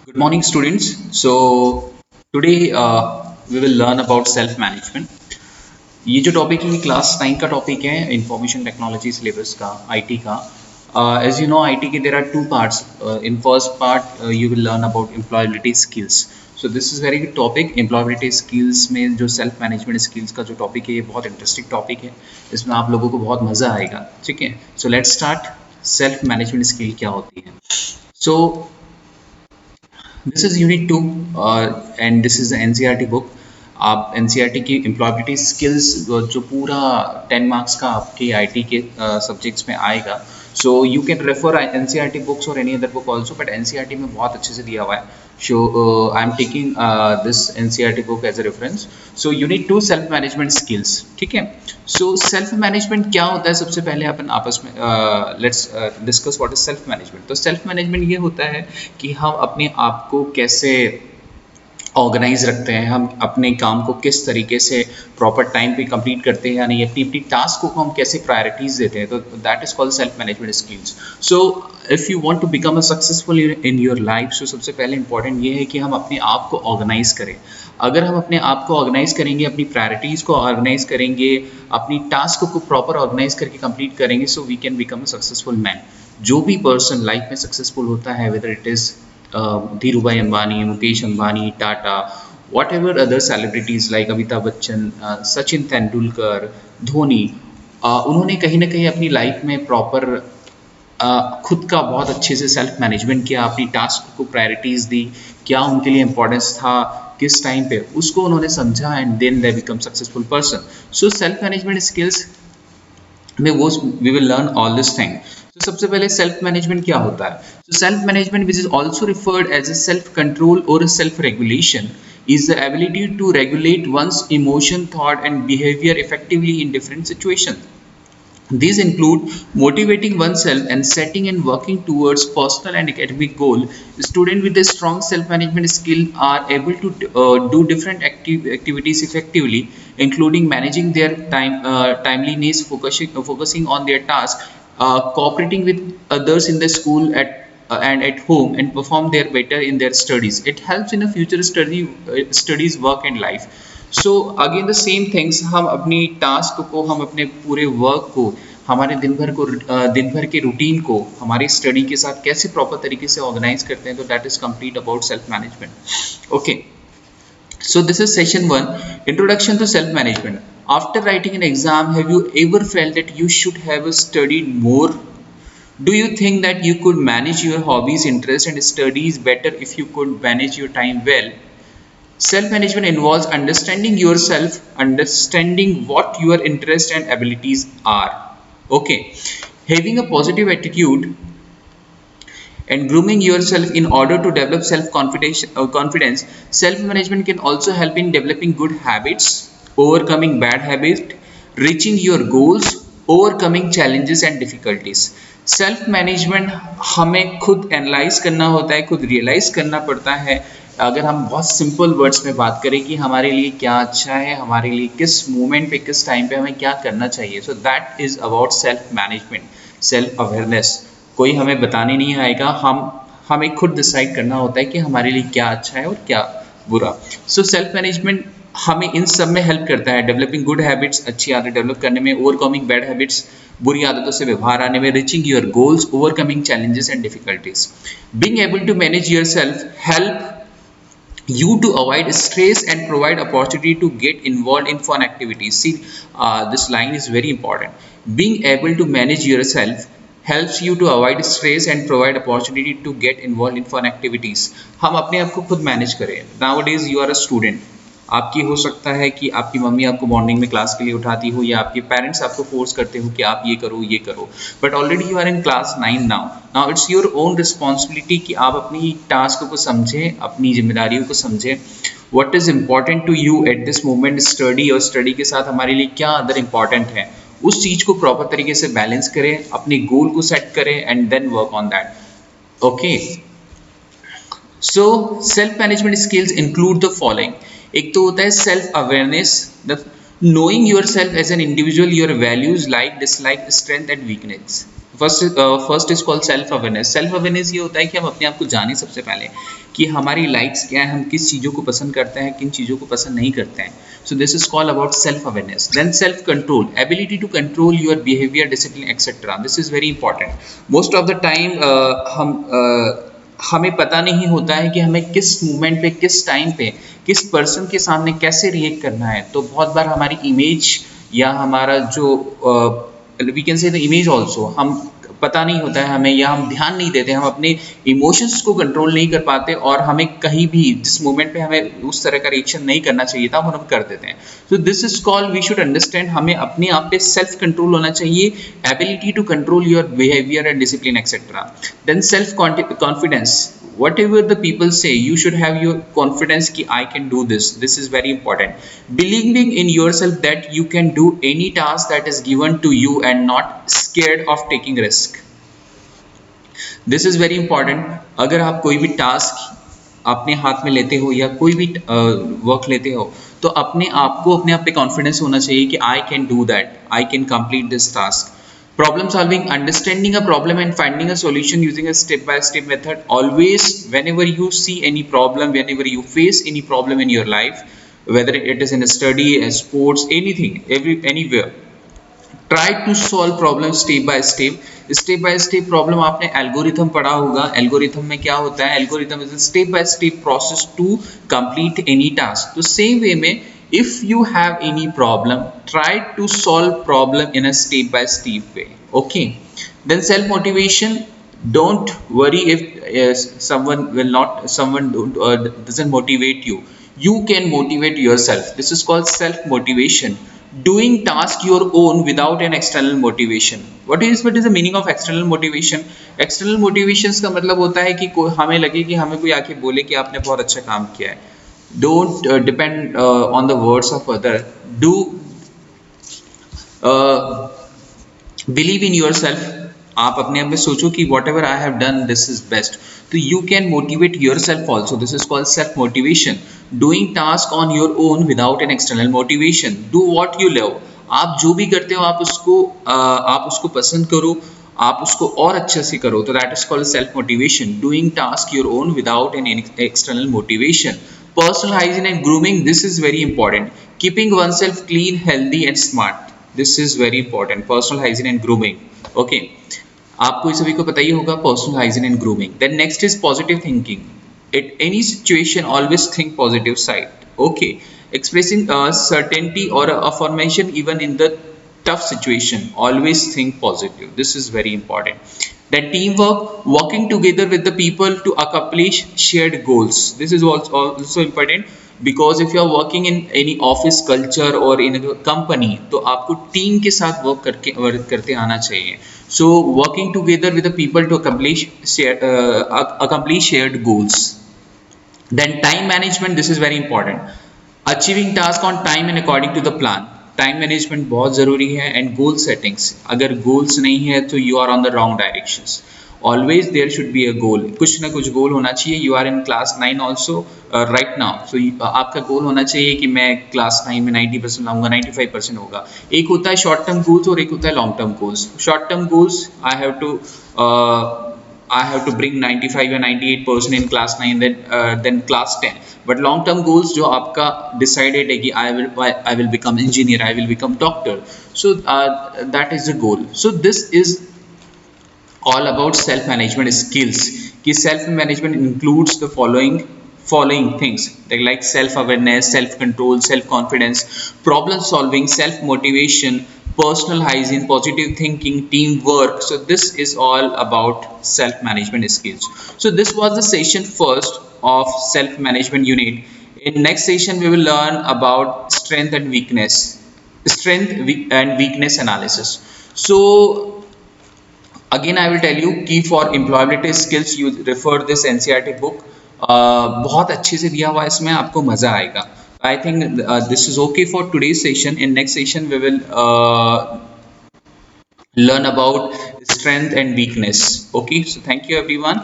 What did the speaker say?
Good morning, students. So today we will learn about self management. ये जो topic है ये क्लास 9 का टॉपिक है इंफॉर्मेशन टेक्नोलॉजी सिलेबस का आईटी का. एज यू नो आईटी के there are two parts. In first part you will learn about employability skills. So this is very good topic. Employability skills में जो self management skills का जो topic है ये बहुत इंटरेस्टिंग टॉपिक है. इसमें आप लोगों को बहुत मज़ा आएगा. ठीक है. So let's start. Self management skill क्या होती है? सो this is unit 2 and this is NCERT book. आप एनसीईआरटी की एम्प्लॉयबिलिटी स्किल्स जो पूरा 10 मार्क्स का आपके आईटी के सब्जेक्ट्स में आएगा. So you can refer NCERT books और any other book also, but NCERT में बहुत अच्छे से दिया हुआ है. So I am taking this NCERT book as a reference. So unit 2 self management skills. ठीक है. सो सेल्फ मैनेजमेंट क्या होता है? सबसे पहले अपन आपस में let's discuss what is self management. तो सेल्फ मैनेजमेंट ये होता है कि हम अपने आप को कैसे ऑर्गेनाइज रखते हैं, हम अपने काम को किस तरीके से प्रॉपर टाइम पे कंप्लीट करते हैं, यानी अपनी अपनी टास्क को हम कैसे प्रायोरिटीज देते हैं. तो that is called self management skills. So if you want to become a successful in your life, so सबसे पहले इंपॉर्टेंट ये है कि हम अपने आप को ऑर्गेनाइज करें. अगर हम अपने आप को ऑर्गेनाइज करेंगे, अपनी प्रायोरिटीज़ को ऑर्गेनाइज करेंगे, अपनी टास्क को प्रॉपर ऑर्गेनाइज करके कंप्लीट करेंगे, so we can become a successful man. जो भी पर्सन लाइफ में सक्सेसफुल होता है, whether it is Dhirubhai Ambani, Mukesh Ambani, Tata, whatever other celebrities like Amitabh Bachchan, Sachin Tendulkar, Dhoni, उन्होंने कहीं ना कहीं अपनी लाइफ में प्रॉपर खुद का बहुत अच्छे से सेल्फ मैनेजमेंट किया, अपनी टास्क को प्रायोरिटीज दी, क्या उनके लिए इंपॉर्टेंस था, किस टाइम पे उसको उन्होंने समझा, and then they become successful person. So self management skills में वो we will learn all this thing. तो सबसे पहले सेल्फ मैनेजमेंट क्या होता है? तो self management which is also referred as a self control और self regulation is the ability to regulate one's emotion, thought and behavior effectively in different situations. These include motivating oneself and setting and working towards personal and academic goal. Students with a strong self-management skill are able to do different activities effectively, including managing their timeliness, focusing on their task, cooperating with others in the school and at home, and perform their better in their studies. It helps in a future studies, work and life. So again the same things, हम अपनी task को, हम अपने पूरे work को, हमारे दिन भर के रूटीन को हमारी स्टडी के साथ कैसे प्रॉपर तरीके से ऑर्गेनाइज करते हैं. तो that is complete about self management. Okay. So this is session 1, Introduction to Self Management. After writing an exam, have you ever felt that you should have studied more? Do you think that you could manage your hobbies, interests and studies better if you could manage your time well? Self-management involves understanding yourself, understanding what your interests and abilities are. Okay. Having a positive attitude and grooming yourself in order to develop confidence. Self-management can also help in developing good habits, overcoming bad habits, reaching your goals, overcoming challenges and difficulties. Self management हमें खुद analyse करना होता है, खुद realise करना पड़ता है. अगर हम बहुत सिंपल वर्ड्स में बात करें कि हमारे लिए क्या अच्छा है, हमारे लिए किस मोमेंट पे, किस टाइम पे हमें क्या करना चाहिए. So that is about self management, self awareness. कोई हमें बताने नहीं आएगा, हमें खुद डिसाइड करना होता है कि हमारे लिए क्या अच्छा है और क्या बुरा. सो सेल्फ मैनेजमेंट हमें इन सब में हेल्प करता है. डेवलपिंग गुड हैबिट्स, अच्छी आदतें डेवलप करने में, ओवरकमिंग बैड हैबिट्स, बुरी आदतों से व्यवहार आने में, reaching your goals, overcoming challenges and difficulties. Being able to manage yourself help you to avoid stress and provide opportunity to get involved in fun activities. See, this line is very important. Being able to manage yourself helps you to avoid stress and provide opportunity to get involved in fun activities. हम अपने आप को खुद manage करें. Nowadays you are a student. आपकी हो सकता है कि आपकी मम्मी आपको मॉर्निंग में क्लास के लिए उठाती हो, या आपके पेरेंट्स आपको फोर्स करते हो कि आप ये करो ये करो, but already you are in class 9 now. Now it's your own responsibility कि आप अपनी टास्क को समझें, अपनी जिम्मेदारियों को समझें. What is important to you at this moment, study, और स्टडी के साथ हमारे लिए क्या अदर इम्पॉर्टेंट है, उस चीज़ को प्रॉपर तरीके से बैलेंस करें, अपने गोल को सेट करें and then work on that. Okay. So self management skills include the following. एक तो होता है self awareness, the knowing yourself as an individual, your values, like, dislike, strength and weakness. First is called self awareness. Self awareness ये होता है कि हम अपने आप को जानें सबसे पहले कि हमारी लाइक्स क्या है, हम किस चीज़ों को पसंद करते हैं, किन चीज़ों को पसंद नहीं करते हैं। So this is called about self awareness. Then self control, ability to control your behaviour, discipline etcetera. This is very important. Most of the time हमें पता नहीं होता है कि हमें किस मोमेंट पे, किस टाइम पे, किस पर्सन के सामने कैसे रिएक्ट करना है। तो बहुत बार हमारी इमेज या हमारा जो we can say the image also, हम पता नहीं होता है हमें, या हम ध्यान नहीं देते, हम अपने इमोशंस को कंट्रोल नहीं कर पाते, और हमें कहीं भी जिस मोमेंट पे हमें उस तरह का रिएक्शन नहीं करना चाहिए था हम कर देते हैं। So this is called, we should understand, हमें अपने आप पे सेल्फ कंट्रोल होना चाहिए, ability to control your behaviour and discipline etcetera. Then self confidence, whatever the people say, you should have your confidence कि I can do this. This is very important. Believing in yourself that you can do any task that is given to you and not scared of taking risk. This is very important. अगर आप कोई भी task अपने हाथ में लेते हो या कोई भी वर्क लेते हो, तो अपने आप को, अपने आप पे कॉन्फिडेंस होना चाहिए कि I can do that, I can complete this task. Problem solving, understanding a problem and finding a solution using a step-by-step method. Always, whenever you see any problem, whenever you face any problem in your life, whether it is in a study, a sports, anything, anywhere, try to solve problem step by step. Step by step problem, आपने algorithm पढ़ा होगा। Algorithm में क्या होता है? Algorithm is a step by step process to complete any task. तो same way में, if you have any problem, try to solve problem in a step by step way. Okay. Then self motivation, don't worry if someone doesn't motivate you. You can motivate yourself. This is called self motivation. Doing task your own without an external motivation. What is the meaning of external motivation? External motivations का मतलब होता है कि हमें लगे कि हमें कोई आके बोले कि आपने बहुत अच्छा काम किया है। Don't depend on the words of other. Do believe in yourself. आप अपने आप में सोचो कि whatever I have done, this is best. तो you can motivate yourself also. This is called self motivation. Doing task on your own without an external motivation. Do what you love. आप जो भी करते हो आप उसको पसंद करो, आप उसको और अच्छे से करो, तो that is called self motivation. Doing task your own without an external motivation. Personal hygiene and grooming, this is very important. Keeping oneself clean, healthy and smart, this is very important. Personal hygiene and grooming. Okay, आपको सभी को पता ही होगा personal hygiene and grooming. Then next is positive thinking. At any situation, always think positive side. Okay, expressing certainty or affirmation even in the tough situation. Always think positive. This is very important. Then teamwork, working together with the people to accomplish shared goals. This is also important, because if you are working in any office culture or in a company, तो आपको team के साथ work करते आना चाहिए. So working together with the people to accomplish shared goals. Then time management, this is very important. Achieving task on time and according to the plan. Time management बहुत ज़रूरी है. एंड गोल सेटिंग्स, अगर goals नहीं है तो you are on the wrong directions. Always there should be a goal, कुछ ना कुछ गोल होना चाहिए. You are in class 9 also right now, so आपका गोल होना चाहिए कि मैं क्लास 9 में 90% लाऊंगा, 95% होगा. एक होता है शॉर्ट टर्म गोल्स और एक होता है long term goals. Short term goals, I have to bring 95 or 98% in class 9, then class 10. But long term goals जो आपका decided है कि I will become engineer, I will become doctor. So that is the goal. So this is all about self management skills. कि self management includes the following things like self awareness, self control, self confidence, problem solving, self motivation, personal hygiene, positive thinking, teamwork. So this is all about self management skills. So this was the session first of self management unit. In next session we will learn about strength and weakness analysis. So again I will tell you, key for employability skills, you refer this NCERT book. बहुत अच्छे से दिया हुआ है इसमें, आपको मजा आएगा. I think this is okay for today's session. In next session we will learn about strength and weakness. Okay, so thank you everyone.